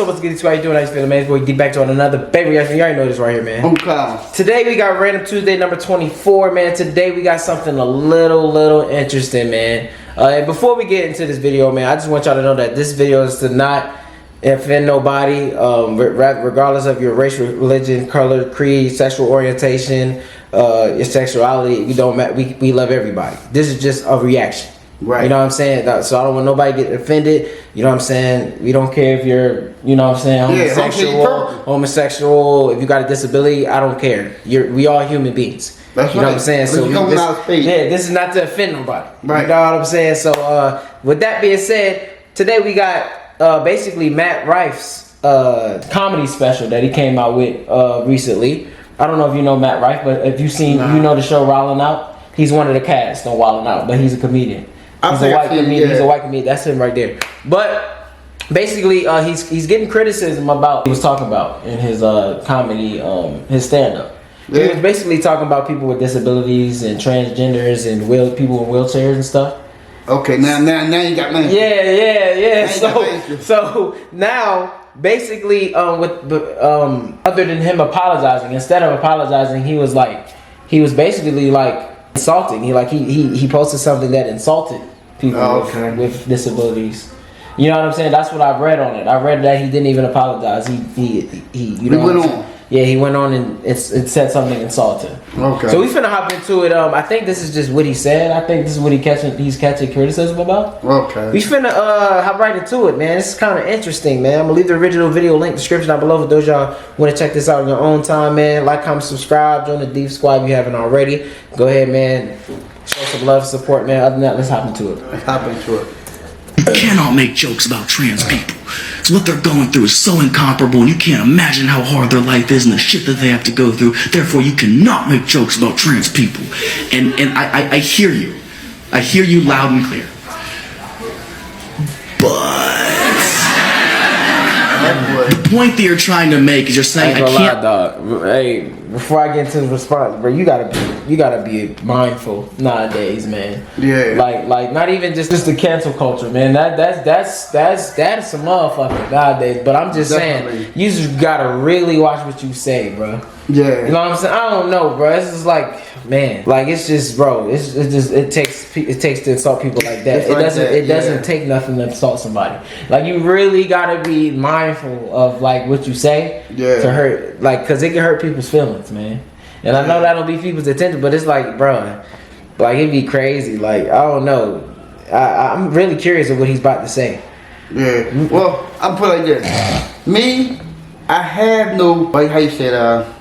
up? What's good? How you doing? How you feeling, man? Boy, get back to another baby reaction. You already know this right here, man. Okay. Today we got Random Tuesday number 24, man. Today we got something a little interesting, man. And before we get into this video, man, I just want y'all to know that this video is to not offend nobody, regardless of your race, religion, color, creed, sexual orientation, your sexuality. We don't matter. We love everybody. This is just a reaction. Right. You know what I'm saying? So I don't want nobody to get offended. You know what I'm saying? We don't care if you're, you know what I'm saying, homosexual, if you got a disability, I don't care. We all human beings. That's you know what I'm saying? So this is not to offend nobody. Right. You know what I'm saying? So with that being said, today we got basically Matt Rife's comedy special that he came out with recently. I don't know if you know Matt Rife, but if you've seen, you know the show Wildin' Out. He's one of the cast on Wildin' Out, but he's a comedian. He's a white comedian. He's a white comedian. That's him right there. But basically, he's getting criticism about what he was talking about in his comedy, his stand-up. Yeah. He was basically talking about people with disabilities and transgenders and people in wheelchairs and stuff. Okay, now you got money. Yeah. So now, basically, other than him apologizing, instead of apologizing, he was basically like insulting. He posted something that insulted people with disabilities. You know what I'm saying? That's what I read on it. I read that he didn't even apologize. He went on. Yeah, he went on and it said something insulting. Okay. So we finna hop into it. I think this is just what he said. I think this is what he's catching criticism about. Okay. We finna hop right into it, man. This is kind of interesting, man. I'm gonna leave the original video link description down below for those y'all want to check this out on your own time, man. Like, comment, subscribe, join the Deep Squad if you haven't already. Go ahead, man. Show some love, support, man. Other than that, let's hop into it. You cannot make jokes about trans people. So what they're going through is so incomparable, and you can't imagine how hard their life is and the shit that they have to go through. Therefore, you cannot make jokes about trans people. And I hear you. I hear you loud and clear. But the point that you're trying to make is you're saying I can't. Dog. Hey, before I get into the response, bro, you gotta be mindful nowadays, man. Yeah. Like not even just the cancel culture, man. That's some motherfucker nowadays. But I'm just saying, you just gotta really watch what you say, bro. Yeah. You know what I'm saying? I don't know, bro. It's just like, man, like it's just, bro. It takes to insult people like that. It doesn't take nothing to insult somebody. Like, you really gotta be mindful of like what you say to hurt, like, cause it can hurt people's feelings, man. And I know that'll be people's attention, but it's like, bro, like it'd be crazy. Like, I don't know. I'm really curious of what he's about to say. Yeah. Well, I'm put like this. Me, I have no, like how you said,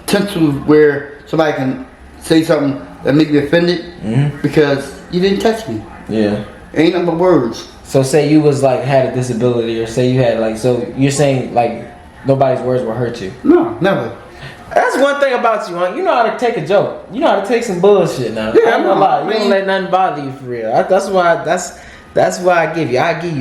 potential where somebody can say something that make me offended because you didn't touch me. Yeah. Ain't nothing but words. So say you was like had a disability, or say you had like, so you're saying like nobody's words will hurt you? No, never. That's one thing about you, huh? You know how to take a joke. You know how to take some bullshit now. Yeah, I'm gonna lie. You don't let nothing bother you for real. That's why I give you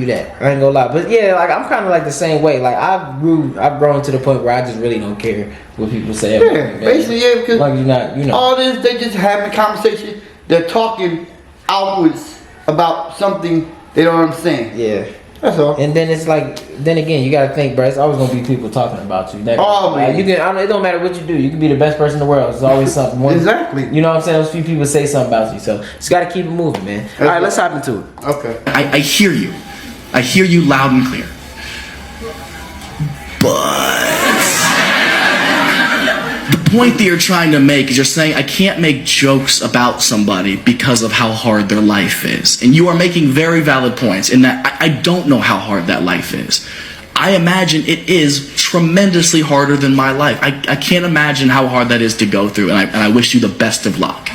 that. I ain't gonna lie. But yeah, like I'm kind of like the same way. Like I've grown to the point where I just really don't care what people say about me, man. Basically, yeah, because like you know, all this, they just having a conversation. They're talking outwards about something they don't understand. Yeah. That's all. And then it's like, then again, you gotta think, bro. It's always gonna be people talking about you. Oh man, like, it don't matter what you do. You can be the best person in the world. There's always something. Exactly. You know what I'm saying? Those few people say something about you, so just gotta keep it moving, man. All right, let's hop into it. Okay. I hear you. I hear you loud and clear. But the point that you're trying to make is you're saying I can't make jokes about somebody because of how hard their life is. And you are making very valid points in that I don't know how hard that life is. I imagine it is tremendously harder than my life. I can't imagine how hard that is to go through, and I wish you the best of luck.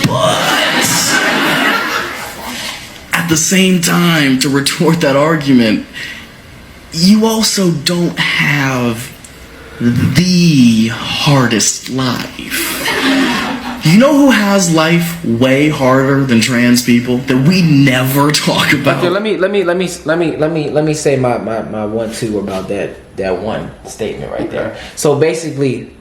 But at the same time, to retort that argument, you also don't have the hardest life. You know who has life way harder than trans people that we never talk about? Okay, let me say my 1-2 about that one statement right there. So basically,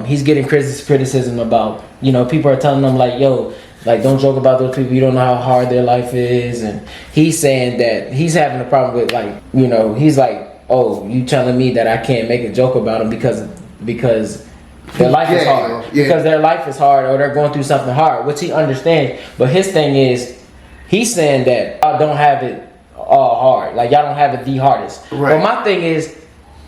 he's getting criticism about, you know, people are telling him like, yo, Like, don't joke about those people. You don't know how hard their life is. And he's saying that he's having a problem with, like, you know, he's like, oh, you telling me that I can't make a joke about them because their life is hard. Yeah. Because their life is hard, or they're going through something hard, which he understands. But his thing is, he's saying that I don't have it all hard. Like, y'all don't have it the hardest. Right. But my thing is,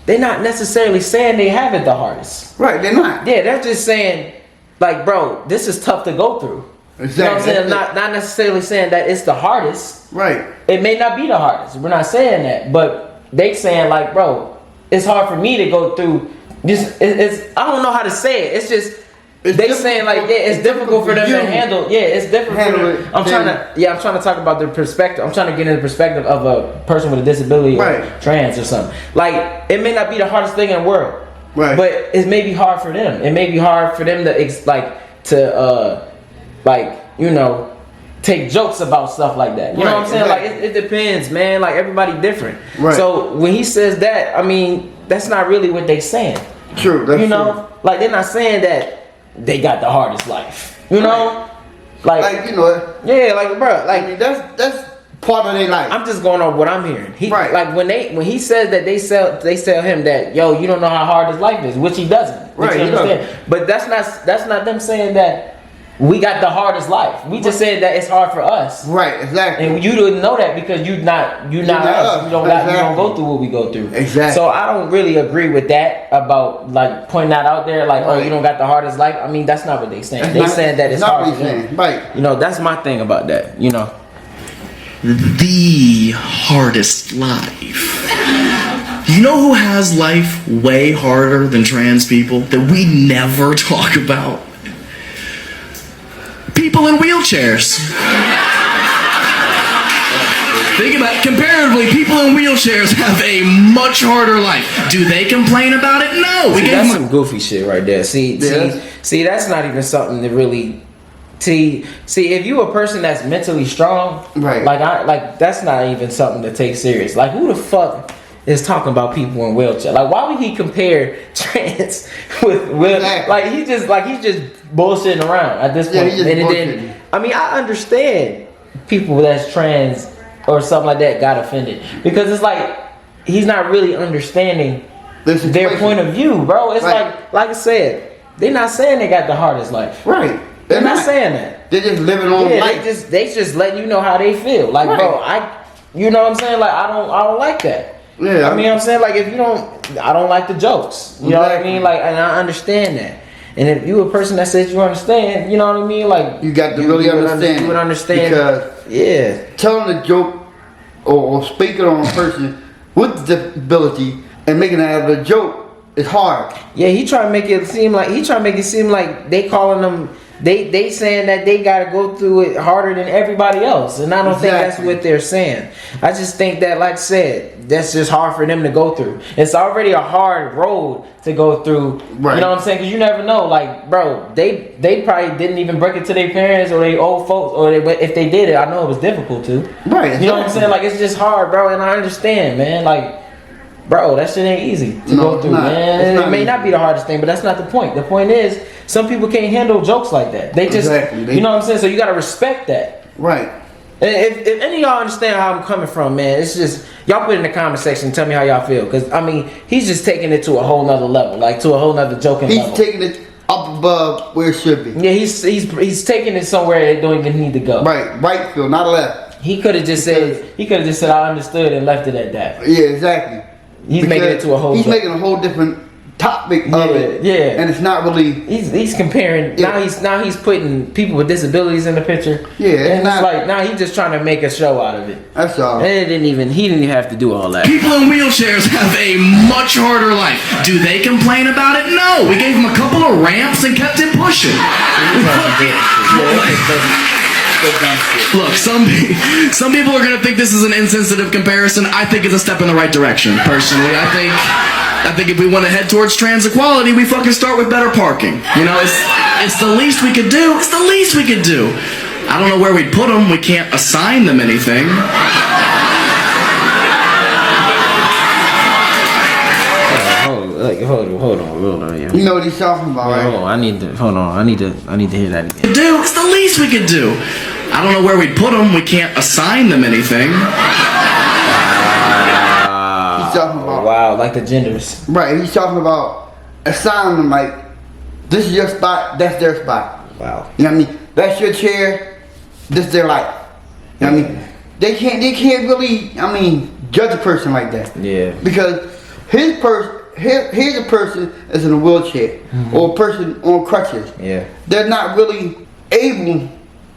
they're not necessarily saying they have it the hardest. Right, they're not. Yeah, they're just saying, like, bro, this is tough to go through. Exactly. You know what I'm saying? Not necessarily saying that it's the hardest. Right. It may not be the hardest. We're not saying that. But they saying, like, bro, it's hard for me to go through this. I don't know how to say it. It's just, they saying, like, yeah, it's difficult for them to handle. Yeah, it's different for them. I'm trying to talk about the perspective. I'm trying to get in the perspective of a person with a disability, or trans or something. Like, it may not be the hardest thing in the world, right? But it may be hard for them. It may be hard for them to take jokes about stuff like that. You know what I'm saying? Exactly. Like, it depends, man. Like, everybody different. Right. So when he says that, I mean, that's not really what they saying. True. That's true. Like, they're not saying that they got the hardest life. You know? Like, you know. Yeah, like, bro, like, I mean, that's part of their life. I'm just going on what I'm hearing. Like, when he says that they tell him that, yo, you don't know how hard his life is, which he doesn't. Right. You understand? But that's not them saying that we got the hardest life. We just said that it's hard for us. Right, exactly. And you didn't know that because you're not us. You don't go through what we go through. Exactly. So I don't really agree with that about, like, pointing that out there, like, oh, you don't got the hardest life. I mean, that's not what they saying. They saying that it's hard for them. Right. You know, that's my thing about that, you know. The hardest life. You know who has life way harder than trans people that we never talk about? People in wheelchairs. Think about it. Comparatively, people in wheelchairs have a much harder life. Do they complain about it? No. That's some goofy shit right there. See, that's not even something to really. See, if you a person that's mentally strong, right? Like that's not even something to take serious. Like, who the fuck is talking about people in wheelchair? Like, why would he compare trans with like he's just bullshitting around at this point? I mean, I understand people that's trans or something like that got offended because it's like he's not really understanding their point of view, bro. It's like I said, they're not saying they got the hardest life, right? They're not saying that. They're just living on life. They just letting you know how they feel. Like, bro, you know what I'm saying? Like, I don't like that. Yeah, I mean, I'm saying, like, if you don't, I don't like the jokes. You know what I mean? Like, and I understand that. And if you a person that says you understand, you know what I mean? Like, you got to really understand. You would understand because telling a joke or speaking on a person with disability and making it out of a joke is hard. Yeah, he trying to make it seem like they calling them. They saying that they gotta go through it harder than everybody else, and I don't think that's what they're saying. I just think that, like I said, that's just hard for them to go through. It's already a hard road to go through. Right. You know what I'm saying? Because you never know. Like, bro, they probably didn't even break it to their parents or their old folks, or if they did it, I know it was difficult to. Right. You know what I'm saying? Like, it's just hard, bro, and I understand, man. Like, bro, that shit ain't easy to go through, man. It may not be the hardest thing, but that's not the point. The point is, some people can't handle jokes like that. They just, you know what I'm saying? So you gotta respect that. Right. If any of y'all understand how I'm coming from, man, it's just, y'all put it in the comment section and tell me how y'all feel. Because, I mean, he's just taking it to a whole nother level. Like, to a whole nother joking level. He's taking it up above where it should be. Yeah, he's taking it somewhere it don't even need to go. Right field, not left. He could have just said, I understood and left it at that. Yeah, exactly. He's making it to a whole. He's making a whole different topic of it. Yeah, and it's not really. He's comparing. Yeah. Now he's putting people with disabilities in the picture. Yeah, and it's like now he's just trying to make a show out of it. That's all. And he didn't even have to do all that. People in wheelchairs have a much harder life. Do they complain about it? No. We gave him a couple of ramps and kept him pushing. Look, some people are gonna think this is an insensitive comparison. I think it's a step in the right direction. Personally, I think if we want to head towards trans equality, we fucking start with better parking. You know, it's the least we could do. It's the least we could do. I don't know where we'd put them. We can't assign them anything. Like, hold on. Yeah. You know what he's talking about, right? Hold on, I need to hear that again. Do it's the least we could do. I don't know where we'd put them. We can't assign them anything. He's talking about Wow, like the genders. right. He's talking about assigning them like this is your spot, that's their spot. Wow. You know what I mean? That's your chair, this is their life. You know what I mean? They can't really, judge a person like that. Yeah. Because here's a person that's in a wheelchair or a person on crutches. Yeah. They're not really able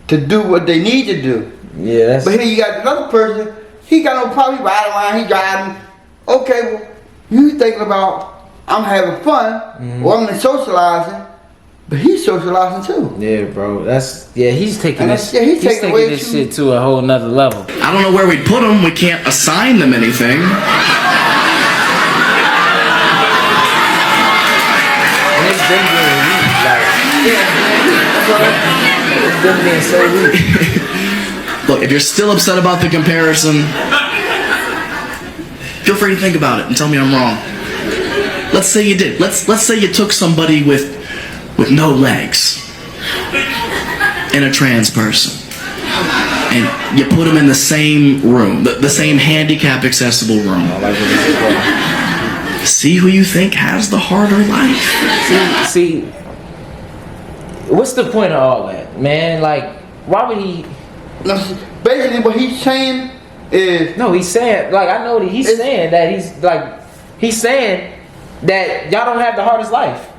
to do what they need to do. Yeah, that's. But here you got another person, he got no problem, he riding around, he driving. Okay, well, you thinking about I'm having fun or I'm socializing, but he's socializing too. Yeah, bro. He's taking this. Yeah, he's taking this shit to a whole nother level. I don't know where we'd put them. We can't assign them anything. And it's them being weak, it's them being so weak. Look, if you're still upset about the comparison, feel free to think about it and tell me I'm wrong. Let's say you did. Let's say you took somebody with no legs and a trans person, and you put them in the same room, the same handicap accessible room. See who you think has the harder life. See, what's the point of all that, man? Like, why would he? Basically, what he's saying is No, he's saying, like, I know that he's saying that he's saying that y'all don't have the hardest life,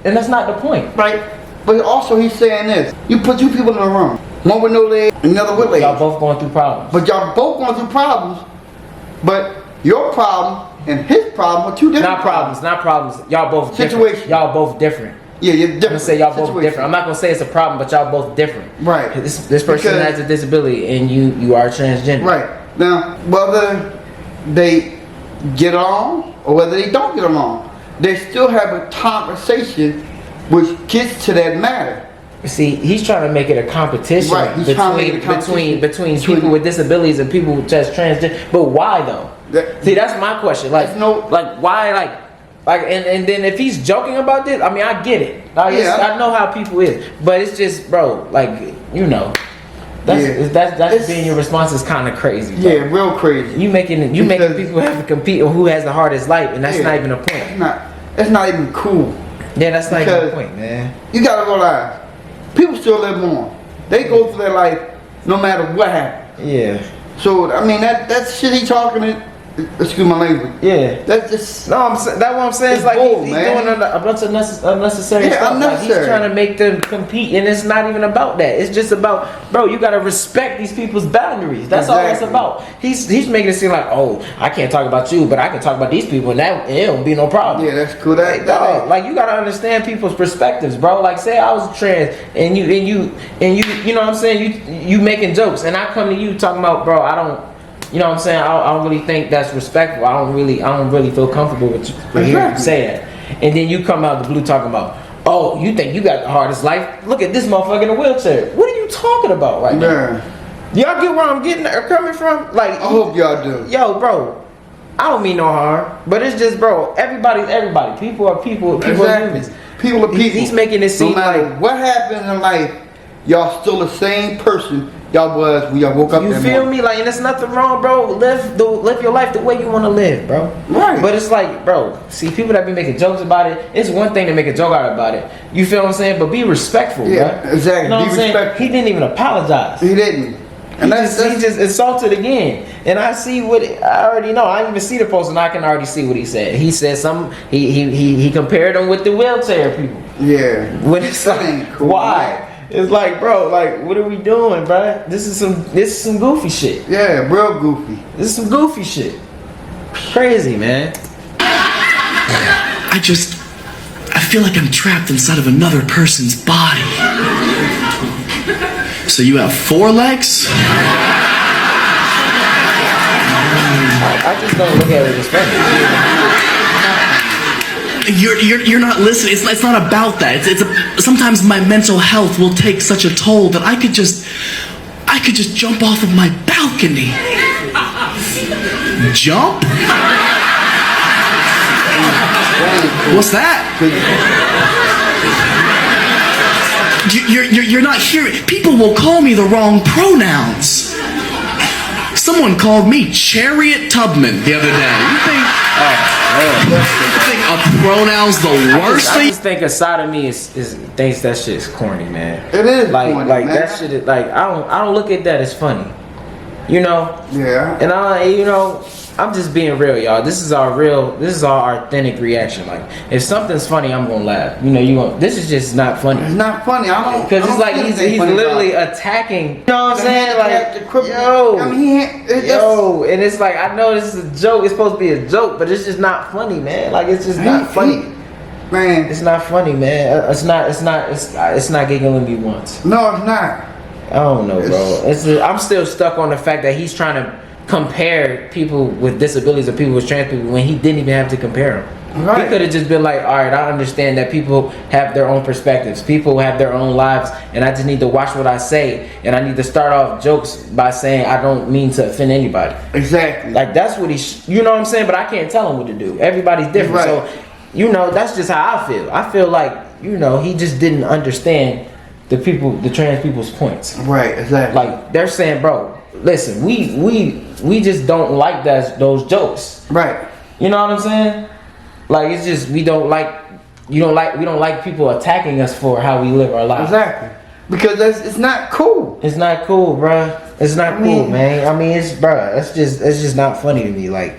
and that's not the point. right. But also he's saying this: you put two people in a room, one with no leg, and another with legs. Y'all both going through problems. But y'all both going through problems. But your problem and his problem are two different Not problems. Y'all both Situation. different. Y'all both different. Yeah, you're different. I'm gonna say y'all both Situation. different. I'm not gonna say it's a problem, but y'all both different. Right. This person Because- has a disability, and you are transgender. Right. Now, whether they get along or whether they don't get along, they still have a conversation which gets to that matter. See, he's trying to make it a competition, Right, he's trying to make it a competition between between- people with disabilities and people just transgender. But why though? See, that's my question. Like, why? And then if he's joking about this, I mean, I get it. I know how people is, but it's just, bro, like, you know, that's being your response is kind of crazy. Bro. Yeah, real crazy. You making people have to compete on who has the hardest life, and that's not even a point. It's not even cool. Yeah, that's not even a point, man. You gotta realize, people still live on. They go through their life no matter what happens. Yeah. So I mean that shit he talking. Excuse my language. Yeah. That's just that's what I'm saying. It's like bull, he's man. doing a bunch of unnecessary stuff. Unnecessary. Like he's trying to make them compete, and it's not even about that. It's just about, bro, you gotta respect these people's boundaries. That's all it's about. He's making it seem like, oh, I can't talk about you, but I can talk about these people, and that it won't be no problem. Yeah, that's cool. Like, dog, like you gotta understand people's perspectives, bro. Like, say I was trans, and you know what I'm saying? You making jokes, and I come to you talking about, bro, I don't. You know what I'm saying? I don't really think that's respectful. I don't really feel comfortable with hearing you say that. And then you come out of the blue talking about, oh, you think you got the hardest life? Look at this motherfucker in a wheelchair. What are you talking about right now? Y'all get where I'm coming from? Like, I hope y'all do. Yo, bro, I don't mean no harm, but it's just, bro, everybody's everybody. People are people. People are humans. People are people. He's making it seem no matter like what happens in life, y'all still the same person y'all was when y'all woke up. You feel me? Like, and there's nothing wrong, bro. Live your life the way you want to live, bro. Right. But it's like, bro, see, people that be making jokes about it, it's one thing to make a joke out about it. You feel what I'm saying? But be respectful, Yeah, bro. exactly. You know what Be I'm saying? respectful. He didn't even apologize. He didn't. And he just insulted again. And I see I already know. I didn't even see the post, and I can already see what he said. He said he compared them with the wheelchair people. Yeah. When it's like, cool, why? Man. It's like, bro, like, what are we doing, bro? This is some goofy shit. Yeah, real goofy. This is some goofy shit. Crazy, man. I feel like I'm trapped inside of another person's body. So you have 4 legs? I just don't look at it as funny. You're not listening. It's not about that. Sometimes my mental health will take such a toll that I could just jump off of my balcony. Jump? What's that? You're not hearing. People will call me the wrong pronouns. Someone called me Chariot Tubman the other day. You think a pronoun's the worst thing? I just think a side of me is thinks that shit is corny, man. It is like corny, like man. that shit is like I don't look at that as funny, you know. Yeah. And I'm just being real, y'all. This is our authentic reaction. Like, if something's funny, I'm gonna laugh. This is just not funny. It's not funny. I don't. Because it's like he's literally attacking. You know what I'm saying? Like, and it's like, I know this is a joke. It's supposed to be a joke, but it's just not funny, man. Like, it's just not funny. Man, it's not funny, man. It's not giggling me once. No, it's not. I don't know, bro. I'm still stuck on the fact that he's trying to compare people with disabilities or people with trans people when he didn't even have to compare them. Right. He could have just been like, all right, I understand that people have their own perspectives, people have their own lives, and I just need to watch what I say, and I need to start off jokes by saying I don't mean to offend anybody. Exactly. Like, that's what you know what I'm saying? But I can't tell him what to do. Everybody's different. Right. So, that's just how I feel. I feel like, he just didn't understand the trans people's points. Right, exactly. Like, they're saying, bro, listen, we just don't like those jokes. Right. You know what I'm saying? Like, it's just we don't like people attacking us for how we live our lives. Exactly. Because it's not cool. It's not cool, bruh. It's not cool, man. I mean, it's just not funny to me. Like,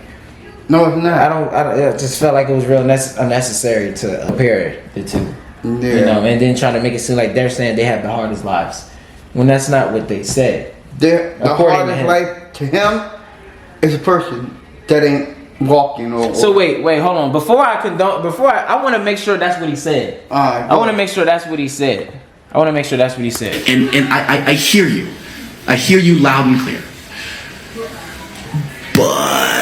no, it's not. I just felt like it was real unnecessary to compare the two. Yeah. And then trying to make it seem like they're saying they have the hardest lives when that's not what they said. The hardest life to him is a person that ain't walking or. So wait, hold on. I want to make sure that's what he said. I want to make sure that's what he said. And I hear you. I hear you loud and clear. But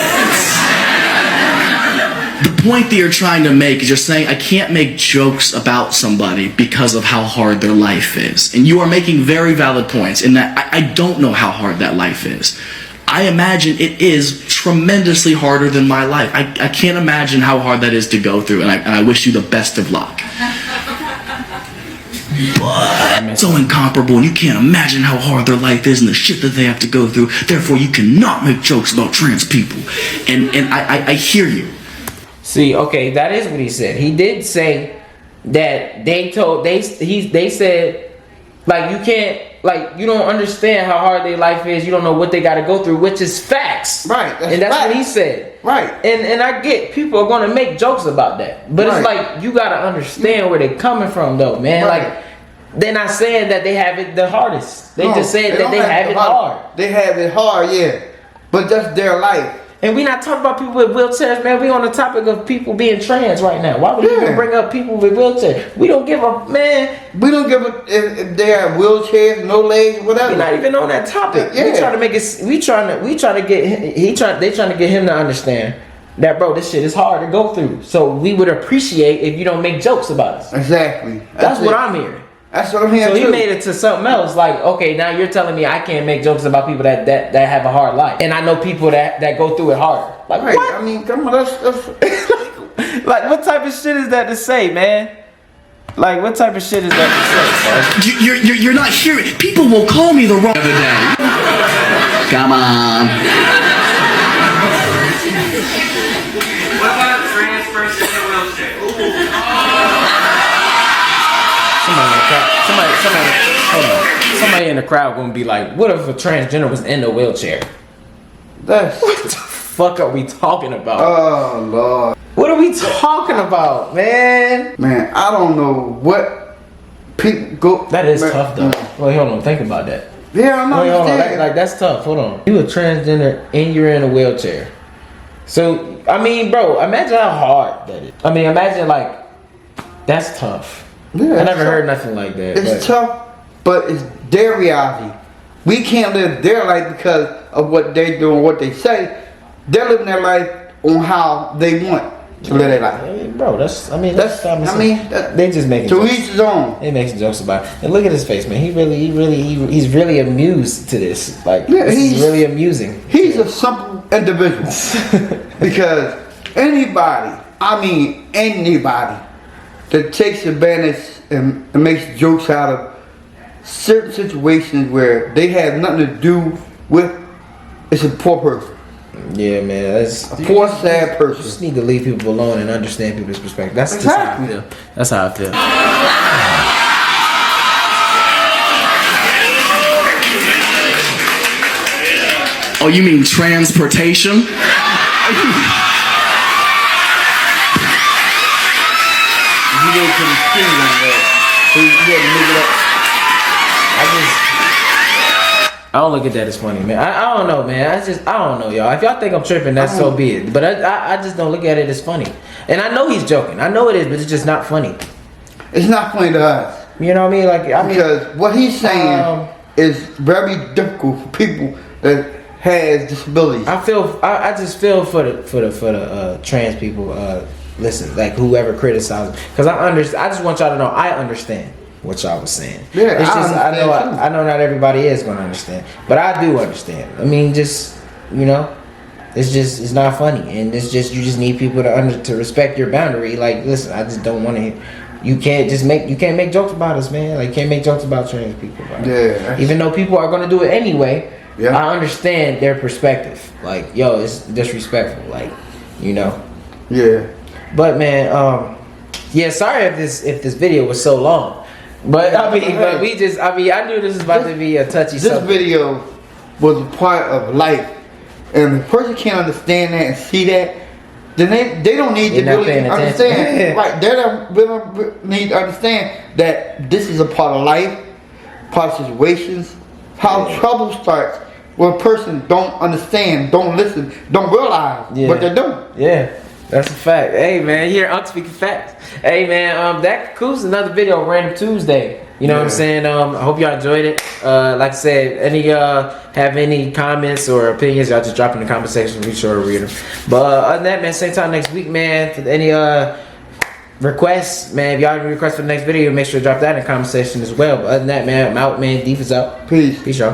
the point that you're trying to make is you're saying I can't make jokes about somebody because of how hard their life is. And you are making very valid points in that I don't know how hard that life is. I imagine it is tremendously harder than my life. I can't imagine how hard that is to go through, and I wish you the best of luck. But it's so incomparable, and you can't imagine how hard their life is and the shit that they have to go through. Therefore, you cannot make jokes about trans people. And I hear you. See, okay, that is what he said. He did say that they said, like, you can't, like, you don't understand how hard their life is. You don't know what they got to go through, which is facts. Right. And that's what he said. Right. And I get people are going to make jokes about that. But it's like, you got to understand where they're coming from, though, man. Right. Like, they're not saying that they have it the hardest. They just said that they have it hard. They have it hard, yeah. But that's their life. And we not talking about people with wheelchairs, man. We on the topic of people being trans right now. Why would we even bring up people with wheelchairs? We don't give a man. We don't give a if they have wheelchairs, no legs, whatever. We're not even on that topic. Yeah. We trying to make it. They trying to get him to understand that, bro, this shit is hard to go through. So we would appreciate if you don't make jokes about us. Exactly. That's what I'm hearing. That's what I'm hearing. So he made it to something else. Like, okay, now you're telling me I can't make jokes about people that have a hard life, and I know people that go through it harder. Like, right. what? I mean, come on, that's like, what type of shit is that to say, man? Like, what type of shit is that to say, bro? You're not hearing. People will call me the wrong the other day. Come on. What about a trans person in a wheelchair? Somebody in the crowd gonna be like, what if a transgender was in a wheelchair? What the fuck are we talking about? Oh, Lord. What are we talking about, man? Man, I don't know what people go. That is tough, though. Wait, hold on. Think about that. Yeah, I'm not understanding. Like, that's tough. Hold on. You a transgender and you're in a wheelchair. So, I mean, bro, imagine how hard that is. I mean, imagine, like, that's tough. Yeah, I never heard nothing like that. It's tough, but it's their reality. We can't live their life because of what they do and what they say. They're living their life on how they want to live their life. I mean, bro, they just making to jokes. each his own. They making jokes about it. And look at his face, man. He's really amused to this. Like, this is really amusing. He's a simple individual because anybody, I mean anybody, that takes advantage and makes jokes out of certain situations where they have nothing to do with, it's a poor person. Yeah, man. That's A poor, sad person. You just need to leave people alone and understand people's perspective. That's Exactly. just how I feel. That's how I feel. Oh, you mean transportation? You go to the street like that, so you gotta make it up. I don't look at that as funny, man. I don't know, man. I don't know, y'all. If y'all think I'm tripping, that's so be it. But I just don't look at it as funny. And I know he's joking. I know it is, but it's just not funny. It's not funny to us. You know what I mean? Because what he's saying is very difficult for people that has disabilities. I just feel for the trans people. Listen, like whoever criticizes, because I just want y'all to know I understand what y'all was saying. Yeah, it's just I understand know not everybody is gonna understand, but I do understand. I mean, just it's not funny, and it's just you just need people to respect your boundary. Like, listen, I just don't want to. You can't make jokes about us, man. Like, you can't make jokes about trans people. Bro. Yeah. Even though people are gonna do it anyway. Yeah. I understand their perspective. Like, yo, it's disrespectful. Like, you know. Yeah. But man, yeah, sorry if this video was so long. But I mean, I knew this was about to be a touchy This subject. video was a part of life, and if a person can't understand that and see that, then they don't need They're to not really paying attention. understand. Right? They don't need to understand that this is a part of life, part of situations. How trouble starts when a person don't understand, don't listen, don't realize what they're doing. Yeah. That's a fact. Hey man, here I'm speaking facts. Hey man, that concludes another video of Random Tuesday. You know what I'm saying? I hope y'all enjoyed it. Like I said, have any comments or opinions, y'all just drop in the comment section. Be sure to read them. But other than that, man, same time next week, man. For any requests, man, if y'all have a request for the next video, make sure to drop that in the comment section as well. But other than that, man, I'm out, man. Deep is out. Peace. Peace, y'all.